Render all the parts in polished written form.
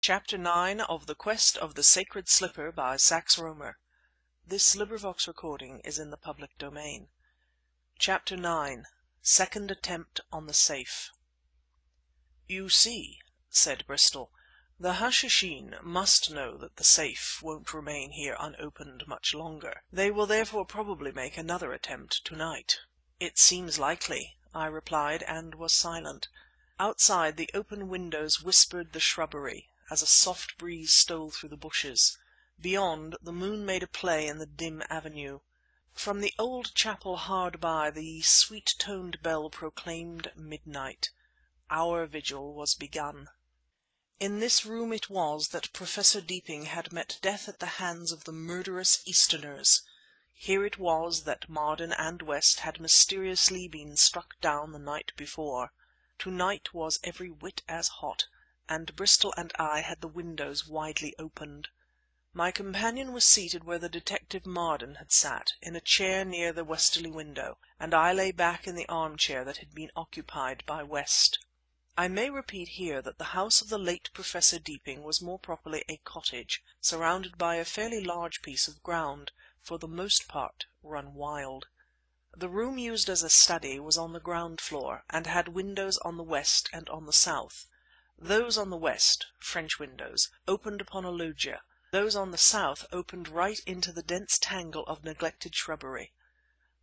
Chapter 9 of The Quest of the Sacred Slipper by Sax Rohmer. Chapter 9 Second Attempt on the Safe "You see," said Bristol, "the Hashishin must know that the safe won't remain here unopened much longer. They will therefore probably make another attempt tonight." "It seems likely," I replied, and was silent. Outside the open windows whispered the shrubbery, as a soft breeze stole through the bushes. Beyond, the moon made a play in the dim avenue. From the old chapel hard by the sweet-toned bell proclaimed midnight. Our vigil was begun. In this room it was that Professor Deeping had met death at the hands of the murderous Easterners. Here it was that Marden and West had mysteriously been struck down the night before. To-night was every whit as hot, and Bristol and I had the windows widely opened. My companion was seated where the detective Marden had sat, in a chair near the westerly window, and I lay back in the armchair that had been occupied by West. I may repeat here that the house of the late Professor Deeping was more properly a cottage, surrounded by a fairly large piece of ground, for the most part run wild. The room used as a study was on the ground floor, and had windows on the west and on the south. Those on the west, French windows, opened upon a loggia. Those on the south opened right into the dense tangle of neglected shrubbery.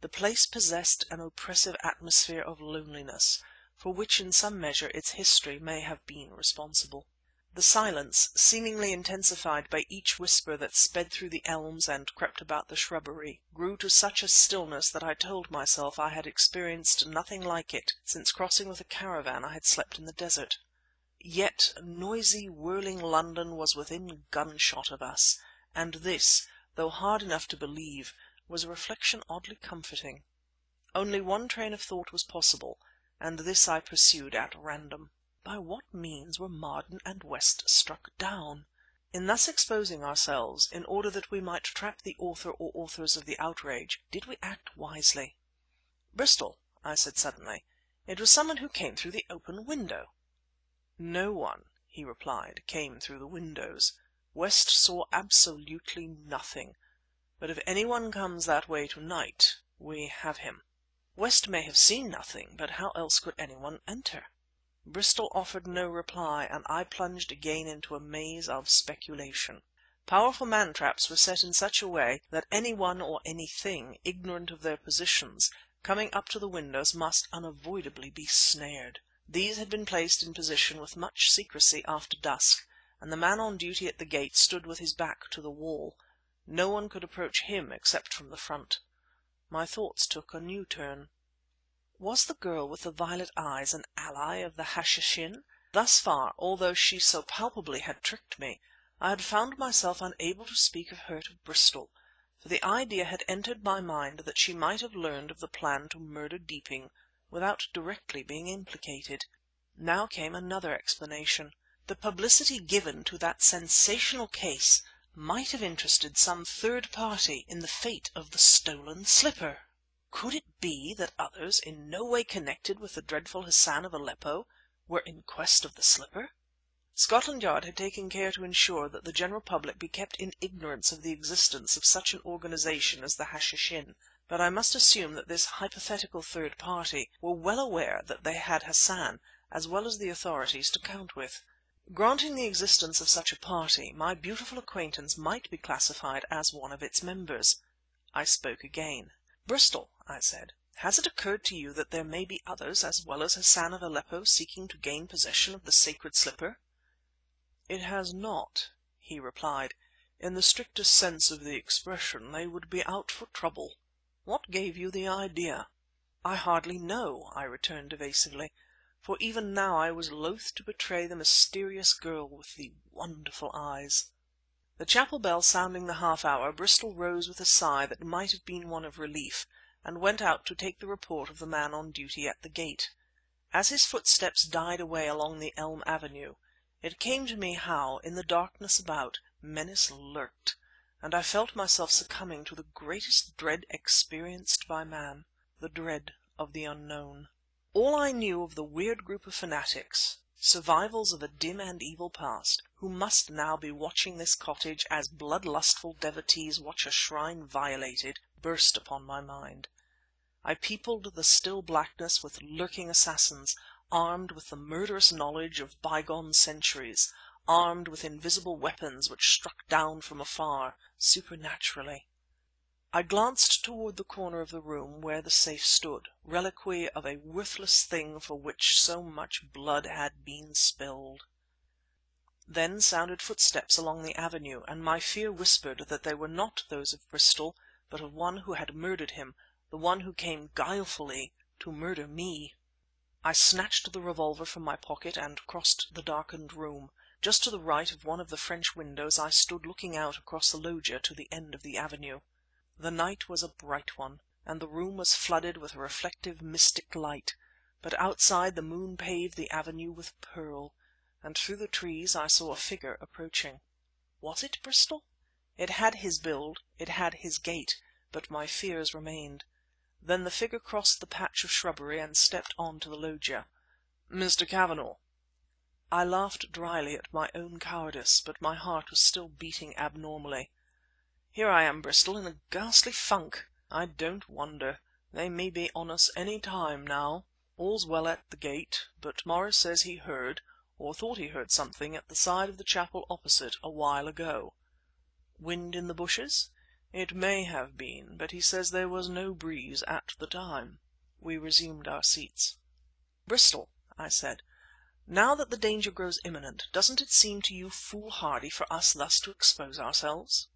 The place possessed an oppressive atmosphere of loneliness, for which in some measure its history may have been responsible. The silence, seemingly intensified by each whisper that sped through the elms and crept about the shrubbery, grew to such a stillness that I told myself I had experienced nothing like it since crossing with a caravan I had slept in the desert. Yet noisy, whirling London was within gunshot of us, and this, though hard enough to believe, was a reflection oddly comforting. Only one train of thought was possible, and this I pursued at random. By what means were Marden and West struck down? In thus exposing ourselves, in order that we might trap the author or authors of the outrage, did we act wisely? "Bristol," I said suddenly, "it was someone who came through the open window." "No one," he replied, "came through the windows. West saw absolutely nothing. But if anyone comes that way tonight, we have him." "West may have seen nothing, but how else could anyone enter?" Bristol offered no reply, and I plunged again into a maze of speculation. Powerful man traps were set in such a way that anyone or anything, ignorant of their positions, coming up to the windows must unavoidably be snared. These had been placed in position with much secrecy after dusk, and the man on duty at the gate stood with his back to the wall. No one could approach him except from the front. My thoughts took a new turn. Was the girl with the violet eyes an ally of the Hashishin? Thus far, although she so palpably had tricked me, I had found myself unable to speak of her to Bristol, for the idea had entered my mind that she might have learned of the plan to murder Deeping without directly being implicated. Now came another explanation. The publicity given to that sensational case might have interested some third party in the fate of the stolen slipper. Could it be that others, in no way connected with the dreadful Hassan of Aleppo, were in quest of the slipper? Scotland Yard had taken care to ensure that the general public be kept in ignorance of the existence of such an organization as the Hashishin, but I must assume that this hypothetical third party were well aware that they had Hassan, as well as the authorities, to count with. Granting the existence of such a party, my beautiful acquaintance might be classified as one of its members. I spoke again. "Bristol," I said, "has it occurred to you that there may be others as well as Hassan of Aleppo seeking to gain possession of the sacred slipper?" "It has not," he replied. "In the strictest sense of the expression, they would be out for trouble. What gave you the idea?" "I hardly know," I returned evasively, for even now I was loath to betray the mysterious girl with the wonderful eyes. The chapel bell sounding the half hour, Bristol rose with a sigh that might have been one of relief, and went out to take the report of the man on duty at the gate. As his footsteps died away along the elm avenue, it came to me how, in the darkness about, menace lurked, and I felt myself succumbing to the greatest dread experienced by man—the dread of the unknown. All I knew of the weird group of fanatics, survivals of a dim and evil past, who must now be watching this cottage as blood-lustful devotees watch a shrine violated, burst upon my mind. I peopled the still blackness with lurking assassins, armed with the murderous knowledge of bygone centuries, armed with invisible weapons which struck down from afar, supernaturally. I glanced toward the corner of the room where the safe stood, reliquary of a worthless thing for which so much blood had been spilled. Then sounded footsteps along the avenue, and my fear whispered that they were not those of Bristol, but of one who had murdered him, the one who came guilefully to murder me. I snatched the revolver from my pocket and crossed the darkened room. Just to the right of one of the French windows I stood looking out across the loggia to the end of the avenue. The night was a bright one, and the room was flooded with a reflective mystic light, but outside the moon paved the avenue with pearl, and through the trees I saw a figure approaching. Was it Bristol? It had his build, it had his gait, but my fears remained. Then the figure crossed the patch of shrubbery and stepped on to the loggia. "Mr. Cavanagh!" I laughed dryly at my own cowardice, but my heart was still beating abnormally. "Here I am, Bristol, in a ghastly funk. I don't wonder. They may be on us any time now. All's well at the gate, but Morris says he heard, or thought he heard something at the side of the chapel opposite a while ago." "Wind in the bushes?" "It may have been, but he says there was no breeze at the time." We resumed our seats. "Bristol," I said, "now that the danger grows imminent, doesn't it seem to you foolhardy for us thus to expose ourselves?"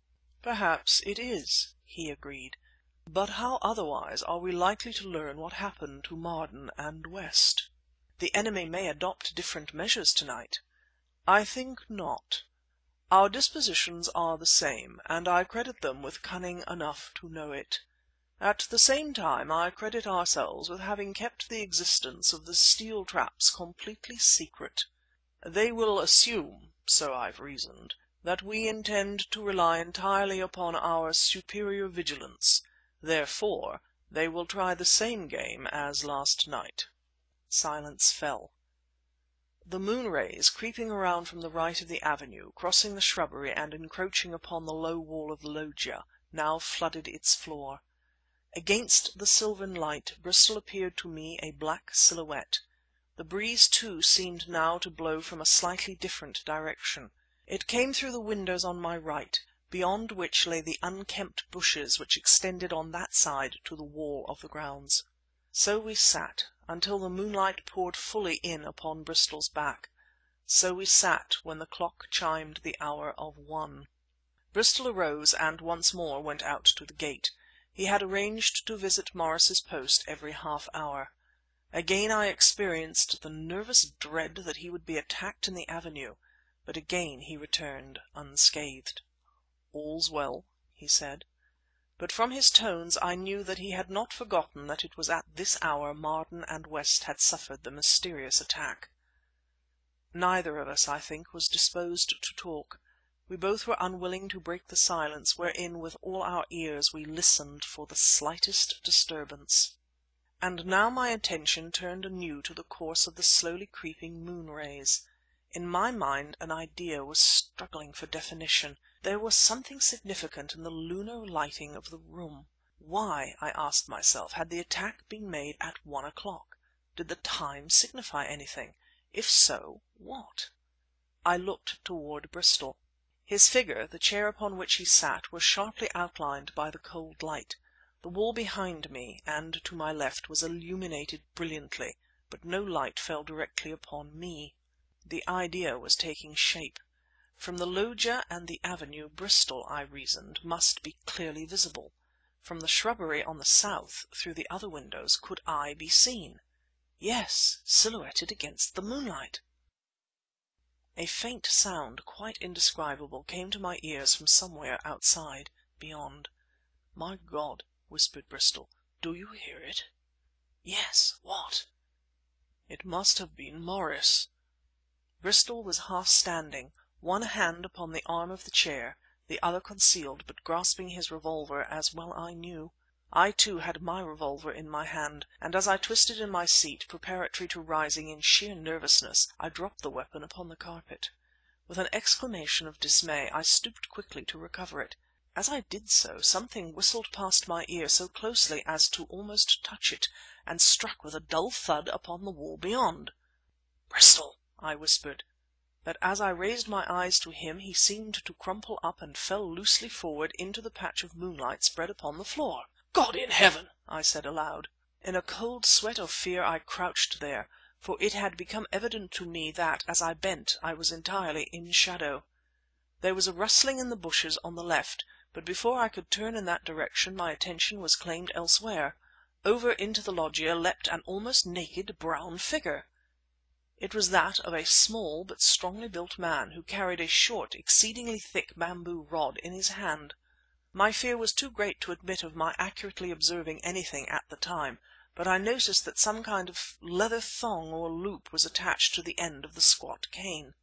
"Perhaps it is," he agreed. "But how otherwise are we likely to learn what happened to Marden and West?" "The enemy may adopt different measures tonight." "I think not. Our dispositions are the same, and I credit them with cunning enough to know it. At the same time I credit ourselves with having kept the existence of the steel traps completely secret. They will assume, so I've reasoned, that we intend to rely entirely upon our superior vigilance. Therefore, they will try the same game as last night." Silence fell. The moon rays, creeping around from the right of the avenue, crossing the shrubbery and encroaching upon the low wall of the loggia, now flooded its floor. Against the sylvan light Bristol appeared to me a black silhouette. The breeze, too, seemed now to blow from a slightly different direction. It came through the windows on my right, beyond which lay the unkempt bushes which extended on that side to the wall of the grounds. So we sat, until the moonlight poured fully in upon Bristol's back. So we sat when the clock chimed the hour of 1. Bristol arose and once more went out to the gate. He had arranged to visit Morris's post every half hour. Again I experienced the nervous dread that he would be attacked in the avenue, but again he returned unscathed. "All's well," he said. But from his tones I knew that he had not forgotten that it was at this hour Marden and West had suffered the mysterious attack. Neither of us, I think, was disposed to talk. We both were unwilling to break the silence wherein with all our ears we listened for the slightest disturbance. And now my attention turned anew to the course of the slowly creeping moon rays. In my mind an idea was struggling for definition. There was something significant in the lunar lighting of the room. Why, I asked myself, had the attack been made at 1 o'clock? Did the time signify anything? If so, what? I looked toward Bristol. His figure, the chair upon which he sat, was sharply outlined by the cold light. The wall behind me and to my left was illuminated brilliantly, but no light fell directly upon me. The idea was taking shape. From the loggia and the avenue Bristol, I reasoned, must be clearly visible. From the shrubbery on the south, through the other windows, could I be seen? Yes, silhouetted against the moonlight! A faint sound, quite indescribable, came to my ears from somewhere outside, beyond. "My God!" whispered Bristol. "Do you hear it?" "Yes. What?" "It must have been Morris." Bristol was half standing, one hand upon the arm of the chair, the other concealed but grasping his revolver as well I knew. I, too, had my revolver in my hand, and as I twisted in my seat, preparatory to rising in sheer nervousness, I dropped the weapon upon the carpet. With an exclamation of dismay I stooped quickly to recover it. As I did so, something whistled past my ear so closely as to almost touch it, and struck with a dull thud upon the wall beyond. "Bristol!" I whispered. But as I raised my eyes to him he seemed to crumple up and fell loosely forward into the patch of moonlight spread upon the floor. "God in heaven!" I said aloud. In a cold sweat of fear I crouched there, for it had become evident to me that, as I bent, I was entirely in shadow. There was a rustling in the bushes on the left, but before I could turn in that direction my attention was claimed elsewhere. Over into the loggia leapt an almost naked brown figure! It was that of a small but strongly built man, who carried a short, exceedingly thick bamboo rod in his hand. My fear was too great to admit of my accurately observing anything at the time, but I noticed that some kind of leather thong or loop was attached to the end of the squat cane.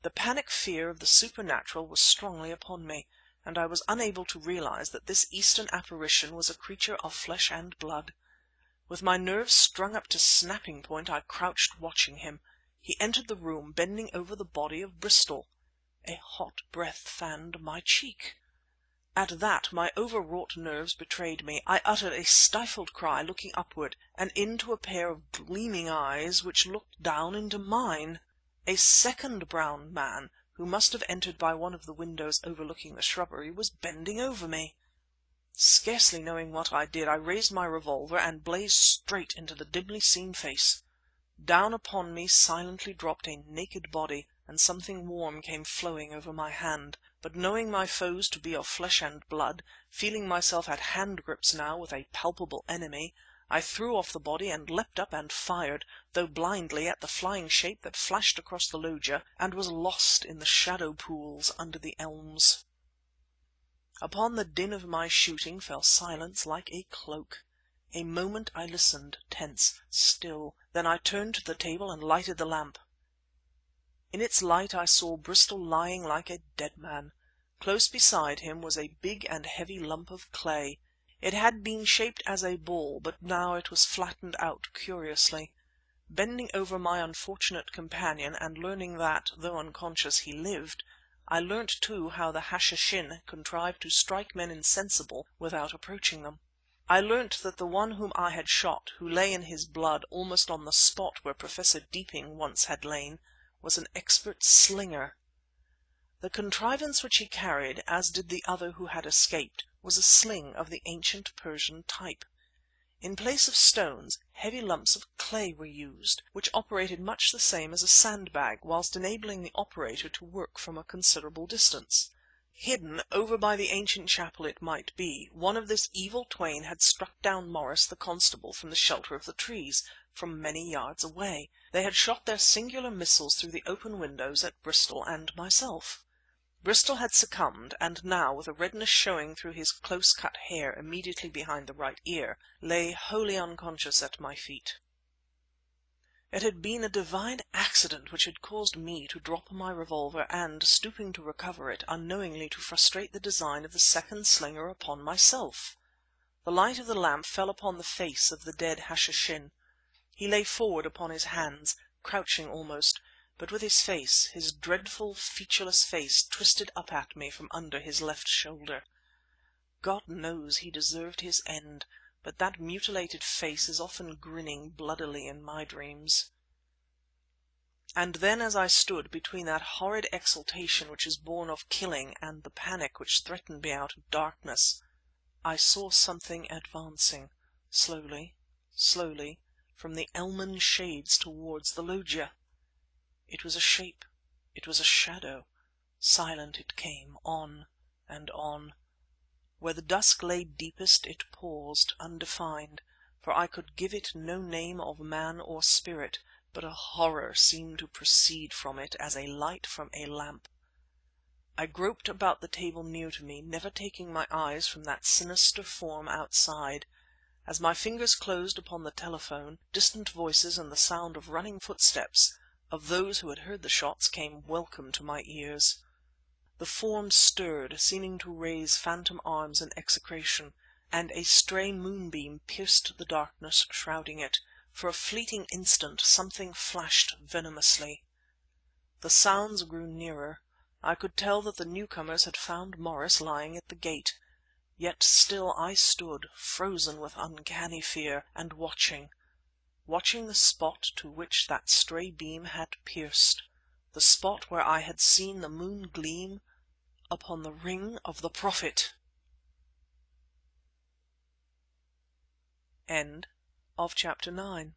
The panic fear of the supernatural was strongly upon me, and I was unable to realize that this Eastern apparition was a creature of flesh and blood. With my nerves strung up to snapping point I crouched watching him. He entered the room, bending over the body of Bristol. A hot breath fanned my cheek. At that my overwrought nerves betrayed me. I uttered a stifled cry, looking upward, and into a pair of gleaming eyes which looked down into mine. A second brown man, who must have entered by one of the windows overlooking the shrubbery, was bending over me. Scarcely knowing what I did, I raised my revolver and blazed straight into the dimly seen face. Down upon me silently dropped a naked body, and something warm came flowing over my hand. But knowing my foes to be of flesh and blood, feeling myself at hand grips now with a palpable enemy, I threw off the body and leapt up and fired, though blindly, at the flying shape that flashed across the loggia and was lost in the shadow pools under the elms. Upon the din of my shooting fell silence like a cloak. A moment I listened, tense, still; then I turned to the table and lighted the lamp. In its light I saw Bristol lying like a dead man. Close beside him was a big and heavy lump of clay. It had been shaped as a ball, but now it was flattened out curiously. Bending over my unfortunate companion and learning that, though unconscious, he lived, I learnt too how the Hashishin contrived to strike men insensible without approaching them. I learnt that the one whom I had shot, who lay in his blood almost on the spot where Professor Deeping once had lain, was an expert slinger. The contrivance which he carried, as did the other who had escaped, was a sling of the ancient Persian type. In place of stones, heavy lumps of clay were used, which operated much the same as a sandbag, whilst enabling the operator to work from a considerable distance. Hidden over by the ancient chapel it might be, one of this evil twain had struck down Morris the constable from the shelter of the trees, from many yards away. They had shot their singular missiles through the open windows at Bristol and myself. Bristol had succumbed, and now, with a redness showing through his close-cut hair immediately behind the right ear, lay wholly unconscious at my feet. It had been a divine accident which had caused me to drop my revolver and, stooping to recover it, unknowingly to frustrate the design of the second slinger upon myself. The light of the lamp fell upon the face of the dead Hashishin. He lay forward upon his hands, crouching almost, but with his face, his dreadful, featureless face, twisted up at me from under his left shoulder. God knows he deserved his end, but that mutilated face is often grinning bloodily in my dreams. And then, as I stood between that horrid exultation which is born of killing and the panic which threatened me out of darkness, I saw something advancing, slowly, slowly, from the elm shades towards the loggia. It was a shape, it was a shadow. Silent it came, on and on. Where the dusk lay deepest it paused, undefined, for I could give it no name of man or spirit, but a horror seemed to proceed from it as a light from a lamp. I groped about the table near to me, never taking my eyes from that sinister form outside. As my fingers closed upon the telephone, distant voices and the sound of running footsteps of those who had heard the shots came welcome to my ears. The form stirred, seeming to raise phantom arms in execration, and a stray moonbeam pierced the darkness shrouding it. For a fleeting instant something flashed venomously. The sounds grew nearer. I could tell that the newcomers had found Morris lying at the gate. Yet still I stood, frozen with uncanny fear, and watching the spot to which that stray beam had pierced, the spot where I had seen the moon gleam upon the ring of the Prophet! CHAPTER 10.